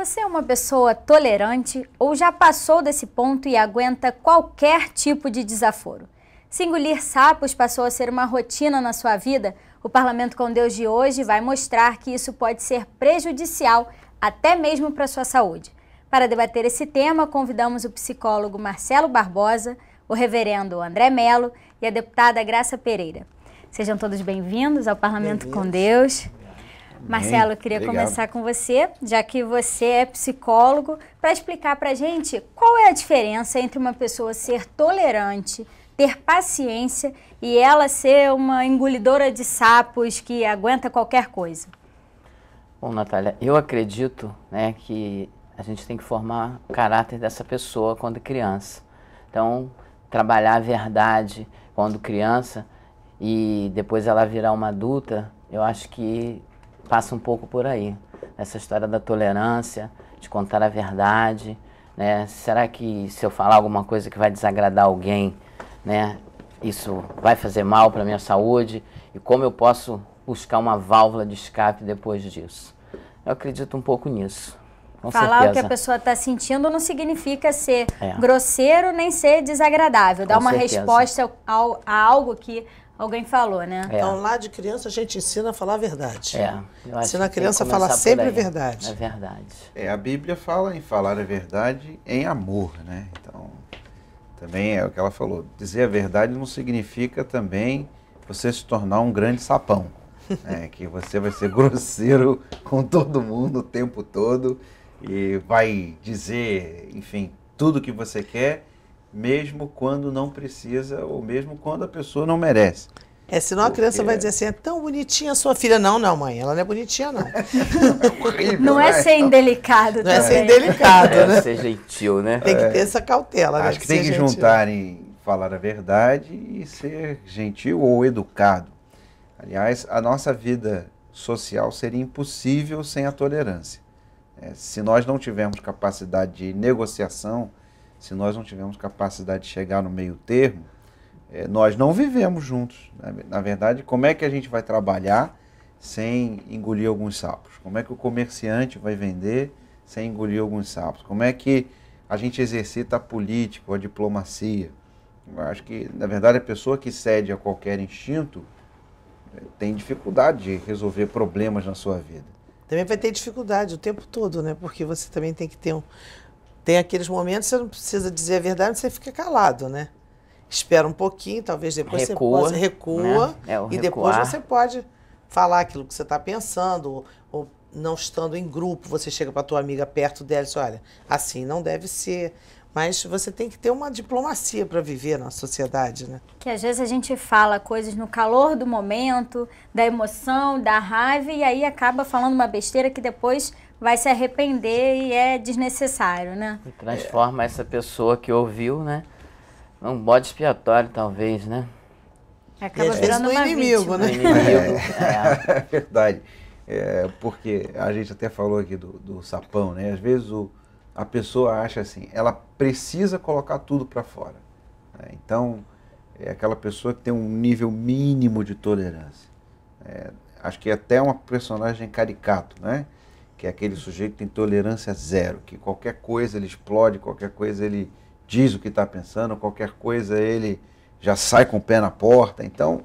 Você é uma pessoa tolerante ou já passou desse ponto e aguenta qualquer tipo de desaforo? Se engolir sapos passou a ser uma rotina na sua vida, o Parlamento com Deus de hoje vai mostrar que isso pode ser prejudicial até mesmo para a sua saúde. Para debater esse tema, convidamos o psicólogo Marcelo Barbosa, o reverendo André Melo e a deputada Graça Pereira. Sejam todos bem-vindos ao Parlamento com Deus. Marcelo, eu queria começar com você, já que você é psicólogo, para explicar para a gente qual é a diferença entre uma pessoa ser tolerante, ter paciência e ela ser uma engolidora de sapos que aguenta qualquer coisa. Bom, Natália, eu acredito, que a gente tem que formar o caráter dessa pessoa quando criança. Então, trabalhar a verdade quando criança e depois ela virar uma adulta, eu acho que passa um pouco por aí. Essa história da tolerância, de contar a verdade, né? Será que se eu falar alguma coisa que vai desagradar alguém, isso vai fazer mal para a minha saúde? E como eu posso buscar uma válvula de escape depois disso? Eu acredito um pouco nisso. Com Falar certeza. o que a pessoa está sentindo não significa ser grosseiro nem ser desagradável. Dar uma resposta a algo que alguém falou, né? Então, lá de criança, a gente ensina a falar a verdade. Ensina a que criança a falar sempre a verdade. É verdade. A Bíblia fala em falar a verdade em amor, né? Então, também é o que ela falou. Dizer a verdade não significa também você se tornar um grande sapão. Que você vai ser grosseiro com todo mundo o tempo todo e vai dizer, enfim, tudo que você quer, mesmo quando não precisa ou mesmo quando a pessoa não merece. Senão a criança vai dizer assim, é tão bonitinha a sua filha. Não, mãe, ela não é bonitinha, não. Horrível, não é ser indelicado também. Não é ser indelicado, né? Ser gentil, né? Tem que ter essa cautela, Acho que tem que juntar em falar a verdade e ser gentil ou educado. Aliás, a nossa vida social seria impossível sem a tolerância. Se nós não tivermos capacidade de negociação, se nós não tivermos capacidade de chegar no meio termo, nós não vivemos juntos. Na verdade, como é que a gente vai trabalhar sem engolir alguns sapos? Como é que o comerciante vai vender sem engolir alguns sapos? Como é que a gente exercita a política ou a diplomacia? Eu acho que, na verdade, a pessoa que cede a qualquer instinto tem dificuldade de resolver problemas na sua vida. Também vai ter dificuldade o tempo todo, né? Porque você também tem que ter Tem aqueles momentos que você não precisa dizer a verdade, você fica calado, né? Espera um pouquinho, talvez depois você recua, né? E depois você pode falar aquilo que você está pensando, ou não estando em grupo, você chega para a tua amiga perto dela e diz, olha, assim não deve ser. Mas você tem que ter uma diplomacia para viver na sociedade, né? Que às vezes a gente fala coisas no calor do momento, da emoção, da raiva, e aí acaba falando uma besteira que depois vai se arrepender e é desnecessário, né? E transforma essa pessoa que ouviu, num bode expiatório, talvez, né? Acaba virando uma inimigo, vítima. né? É verdade. Porque a gente até falou aqui do sapão, né? Às vezes a pessoa acha assim, ela precisa colocar tudo para fora. Então, é aquela pessoa que tem um nível mínimo de tolerância. Acho que é até uma personagem caricato, né? Que é aquele sujeito que tem tolerância zero, que qualquer coisa ele explode, qualquer coisa ele diz o que está pensando, qualquer coisa ele já sai com o pé na porta. Então,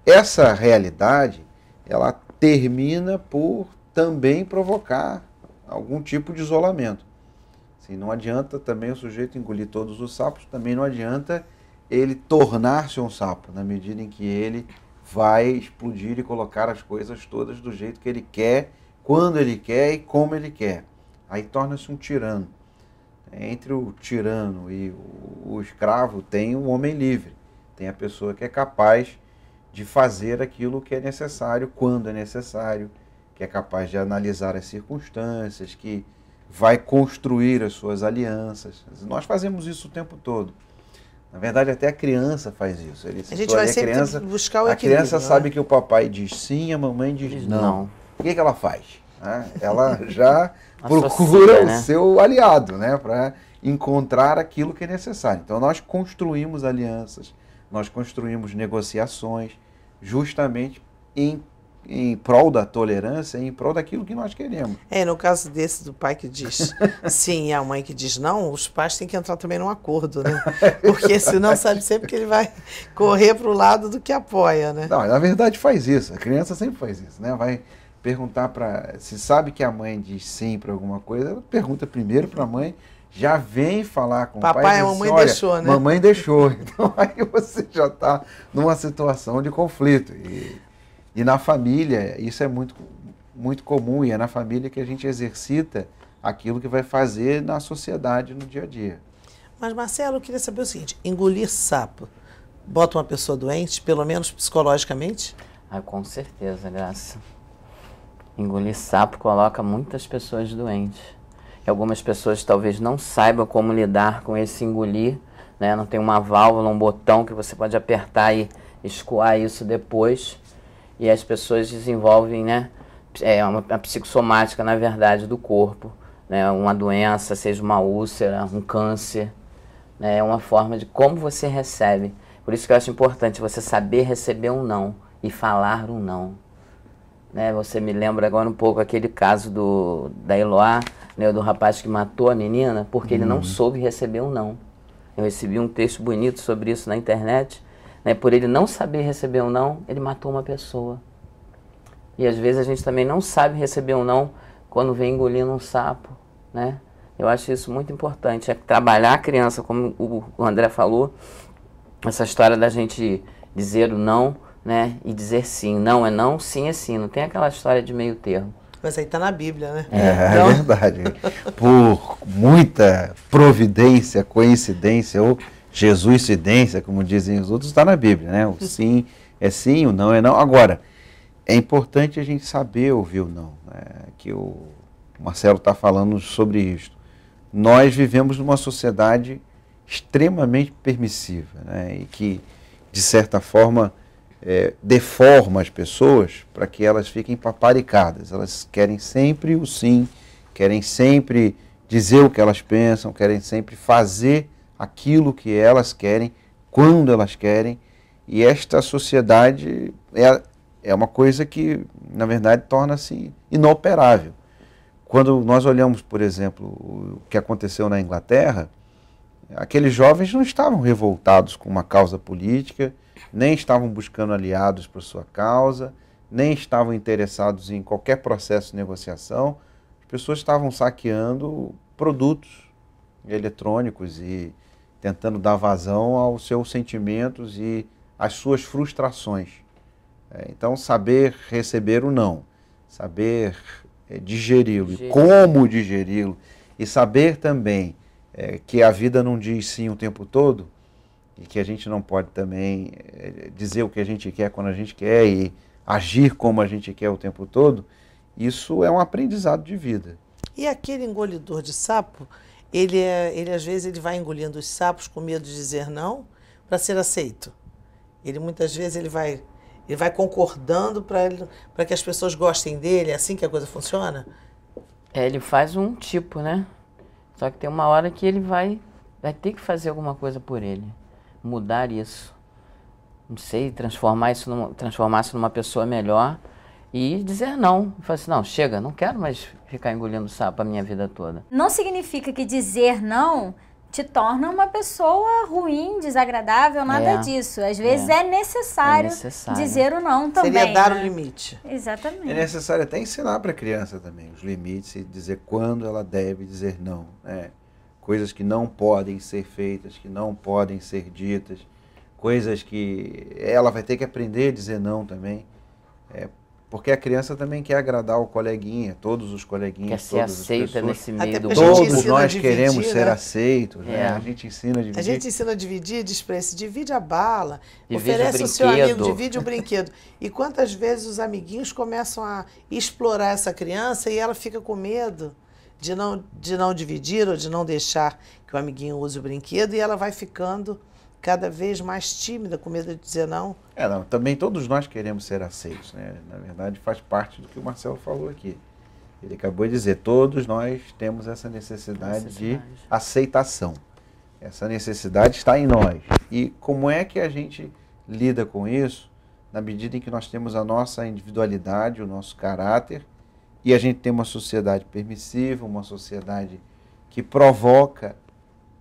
essa realidade, ela termina por também provocar algum tipo de isolamento. Assim, não adianta também o sujeito engolir todos os sapos, também não adianta ele tornar-se um sapo, na medida em que ele vai explodir e colocar as coisas todas do jeito que ele quer, quando ele quer e como ele quer. Aí torna-se um tirano. Entre o tirano e o escravo tem o homem livre. Tem a pessoa que é capaz de fazer aquilo que é necessário, quando é necessário, que é capaz de analisar as circunstâncias, que vai construir as suas alianças. Nós fazemos isso o tempo todo. Na verdade, até a criança faz isso. A gente vai sempre buscar o equilíbrio. A criança sabe que o papai diz sim, a mamãe diz não. O que ela faz? Ela já procura o seu aliado, para encontrar aquilo que é necessário. Então, nós construímos alianças, nós construímos negociações, justamente em em prol da tolerância, em prol daquilo que nós queremos. No caso desse do pai que diz sim e a mãe que diz não, os pais têm que entrar também num acordo, né? Porque senão sabe sempre que ele vai correr para o lado do que apoia, né? Não, na verdade faz isso, a criança sempre faz isso, né? Vai perguntar se sabe que a mãe diz sim para alguma coisa, ela pergunta primeiro para a mãe, já vem falar com o pai. Papai, a mamãe deixou, né? Mamãe deixou. Então aí você já está numa situação de conflito. E na família, isso é muito, muito comum, e é na família que a gente exercita aquilo que vai fazer na sociedade no dia a dia. Mas, Marcelo, eu queria saber o seguinte, engolir sapo bota uma pessoa doente, pelo menos psicologicamente? Com certeza, Graça. Engolir sapo coloca muitas pessoas doentes. E algumas pessoas talvez não saibam como lidar com esse engolir, né? Não tem uma válvula, um botão que você pode apertar e escoar isso depois. E as pessoas desenvolvem, né, uma psicossomática, na verdade, do corpo, né, uma doença, seja uma úlcera, um câncer, né, é uma forma de como você recebe. Por isso que eu acho importante você saber receber um não e falar um não. Né, você me lembra agora um pouco aquele caso da Eloá, né, do rapaz que matou a menina porque ele não soube receber um não. Eu recebi um texto bonito sobre isso na internet. Né, por ele não saber receber um não, ele matou uma pessoa. E às vezes a gente também não sabe receber um não quando vem engolindo um sapo, né? Eu acho isso muito importante, é trabalhar a criança, como o André falou, essa história da gente dizer o não, né, e dizer sim. Não é não, sim é sim. Não tem aquela história de meio termo. Mas aí está na Bíblia, né? É verdade. Por muita providência, coincidência ou jesuicidência, como dizem os outros, está na Bíblia, né? O sim é sim, o não é não. Agora, é importante a gente saber ouvir o não, né? Que o Marcelo está falando sobre isso. Nós vivemos numa sociedade extremamente permissiva, né? E que, de certa forma, deforma as pessoas para que elas fiquem paparicadas. Elas querem sempre o sim, querem sempre dizer o que elas pensam, querem sempre fazer aquilo que elas querem, quando elas querem, e esta sociedade é uma coisa que, na verdade, torna-se inoperável. Quando nós olhamos, por exemplo, o que aconteceu na Inglaterra, aqueles jovens não estavam revoltados com uma causa política, nem estavam buscando aliados para sua causa, nem estavam interessados em qualquer processo de negociação. As pessoas estavam saqueando produtos eletrônicos e tentando dar vazão aos seus sentimentos e às suas frustrações. Então, saber receber o não, saber digeri-lo e como digeri-lo, e saber também que a vida não diz sim o tempo todo, e que a gente não pode também dizer o que a gente quer quando a gente quer e agir como a gente quer o tempo todo, isso é um aprendizado de vida. E aquele engolidor de sapo, ele às vezes ele vai engolindo os sapos com medo de dizer não para ser aceito. Ele muitas vezes ele vai concordando para que as pessoas gostem dele, é assim que a coisa funciona? Ele faz um tipo, né? Só que tem uma hora que ele vai ter que fazer alguma coisa por ele. Mudar isso. Não sei, transformar-se numa pessoa melhor e dizer não. Falar assim, não, chega, não quero mais ficar engolindo sapo a minha vida toda. Não significa que dizer não te torna uma pessoa ruim, desagradável, nada disso. Às vezes é necessário dizer o não também. Seria dar o limite. Exatamente. É necessário até ensinar para a criança também os limites e dizer quando ela deve dizer não, né? Coisas que não podem ser feitas, que não podem ser ditas, coisas que ela vai ter que aprender a dizer não também. Porque a criança também quer agradar o coleguinha, todos os coleguinhas, quer ser aceita nesse meio do mundo. Todos nós queremos ser aceitos, né? A gente ensina a dividir. A gente ensina a dividir, diz para esse, divide a bala, divide oferece o seu amigo, divide o brinquedo. E quantas vezes os amiguinhos começam a explorar essa criança e ela fica com medo de não dividir ou de não deixar que o amiguinho use o brinquedo, e ela vai ficando cada vez mais tímida, com medo de dizer não. Também todos nós queremos ser aceitos, né? Na verdade, faz parte do que o Marcelo falou aqui. Ele acabou de dizer, todos nós temos essa necessidade de aceitação. Essa necessidade está em nós. E como é que a gente lida com isso? na medida em que nós temos a nossa individualidade, o nosso caráter, e a gente tem uma sociedade permissiva, uma sociedade que provoca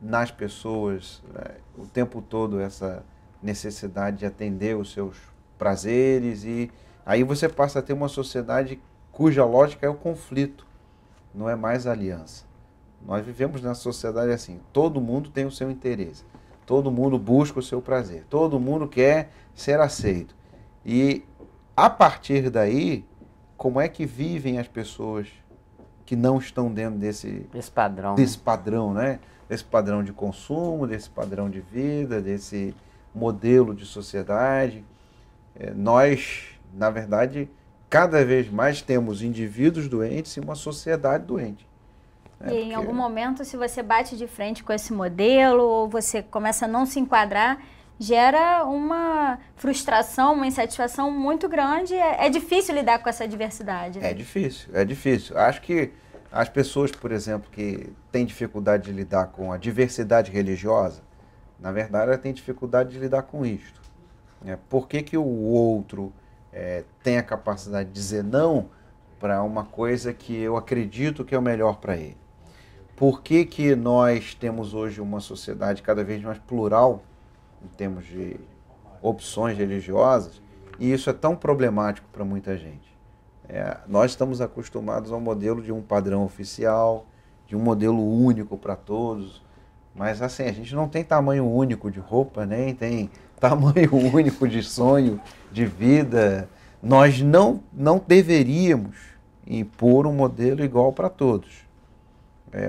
nas pessoas, né, o tempo todo essa necessidade de atender os seus prazeres, e aí você passa a ter uma sociedade cuja lógica é o conflito, não é mais a aliança. Nós vivemos nessa sociedade assim, todo mundo tem o seu interesse, todo mundo busca o seu prazer, todo mundo quer ser aceito. E a partir daí, como é que vivem as pessoas que não estão dentro desse padrão, né? Desse padrão de consumo, desse padrão de vida, desse modelo de sociedade? Nós, na verdade, cada vez mais temos indivíduos doentes e uma sociedade doente. E em algum momento, se você bate de frente com esse modelo, ou você começa a não se enquadrar, gera uma frustração, uma insatisfação muito grande. É difícil lidar com essa diversidade. Né? É difícil. Acho que as pessoas, por exemplo, que têm dificuldade de lidar com a diversidade religiosa, na verdade, ela tem dificuldade de lidar com isto. Por que o outro tem a capacidade de dizer não para uma coisa que eu acredito que é o melhor para ele? Por que nós temos hoje uma sociedade cada vez mais plural em termos de opções religiosas, e isso é tão problemático para muita gente? Nós estamos acostumados ao modelo de um padrão oficial, de um modelo único para todos, mas assim, a gente não tem tamanho único de roupa, nem tem tamanho único de sonho, de vida. Nós não deveríamos impor um modelo igual para todos.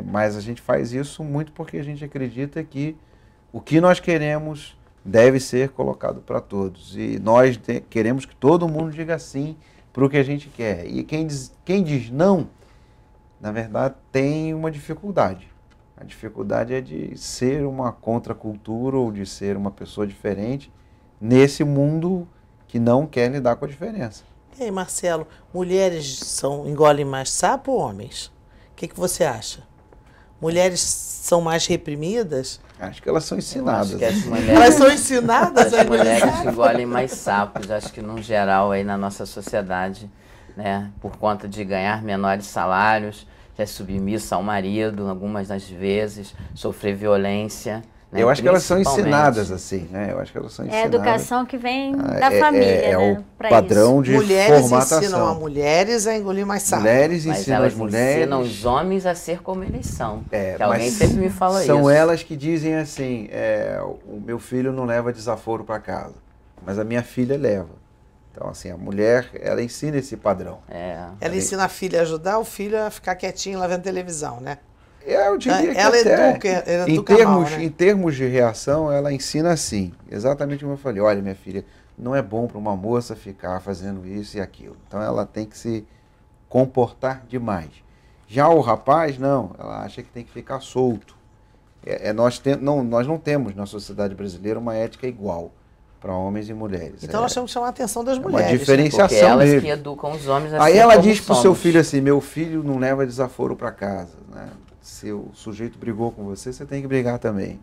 Mas a gente faz isso muito porque a gente acredita que o que nós queremos deve ser colocado para todos. E nós queremos que todo mundo diga sim para o que a gente quer. E quem diz não, na verdade, tem uma dificuldade. A dificuldade é de ser uma contracultura ou de ser uma pessoa diferente nesse mundo que não quer lidar com a diferença. E aí, Marcelo, mulheres engolem mais sapo ou homens? O que você acha? Mulheres são mais reprimidas? Acho que elas são ensinadas. Elas são ensinadas a engolir sapo? As mulheres engolem mais sapos, acho que no geral aí na nossa sociedade, né, por conta de ganhar menores salários, ser submissa ao marido, algumas das vezes, sofrer violência. Né, eu acho que elas são ensinadas assim, né? Eu acho que elas são ensinadas. É a educação que vem da família, né? O padrão de formatação. Mulheres ensinam a mulheres a engolir mais sapo. Mulheres ensinam as mulheres. Ensinam os homens a ser como eles são. Que alguém sempre me fala isso. São elas que dizem assim, o meu filho não leva desaforo para casa, mas a minha filha leva. Então, assim, a mulher, ela ensina esse padrão. Ela ensina a filha a ajudar o filho a ficar quietinho lá vendo televisão, né? Eu diria que ela educa mal, né? Em termos de reação, ela ensina assim, exatamente como eu falei. Olha, minha filha, não é bom para uma moça ficar fazendo isso e aquilo. Então ela tem que se comportar demais. Já o rapaz, não, ela acha que tem que ficar solto. Nós não temos na sociedade brasileira uma ética igual para homens e mulheres. Então nós temos que chamar a atenção das mulheres. Uma diferenciação, porque elas mesmo. Que educam os homens a Aí ser ela como diz para o somos. seu filho assim, meu filho não leva desaforo para casa, né? Se o sujeito brigou com você, você tem que brigar também.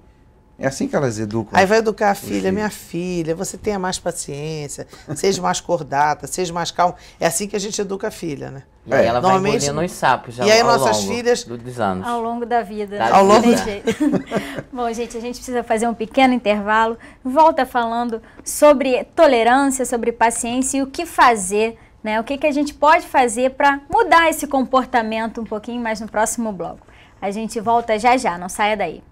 É assim que elas educam. Aí vai educar a filha, minha filha, você tenha mais paciência, seja mais cordata, seja mais calmo. É assim que a gente educa a filha, né? E aí ela vai engolindo os sapos já e aí ao nossas longo filhas, dos anos. Ao longo da vida. Ao longo da vida. Bom, gente, a gente precisa fazer um pequeno intervalo. Volta falando sobre tolerância, sobre paciência e o que fazer, né? O que a gente pode fazer para mudar esse comportamento um pouquinho mais no próximo bloco. A gente volta já já, não saia daí.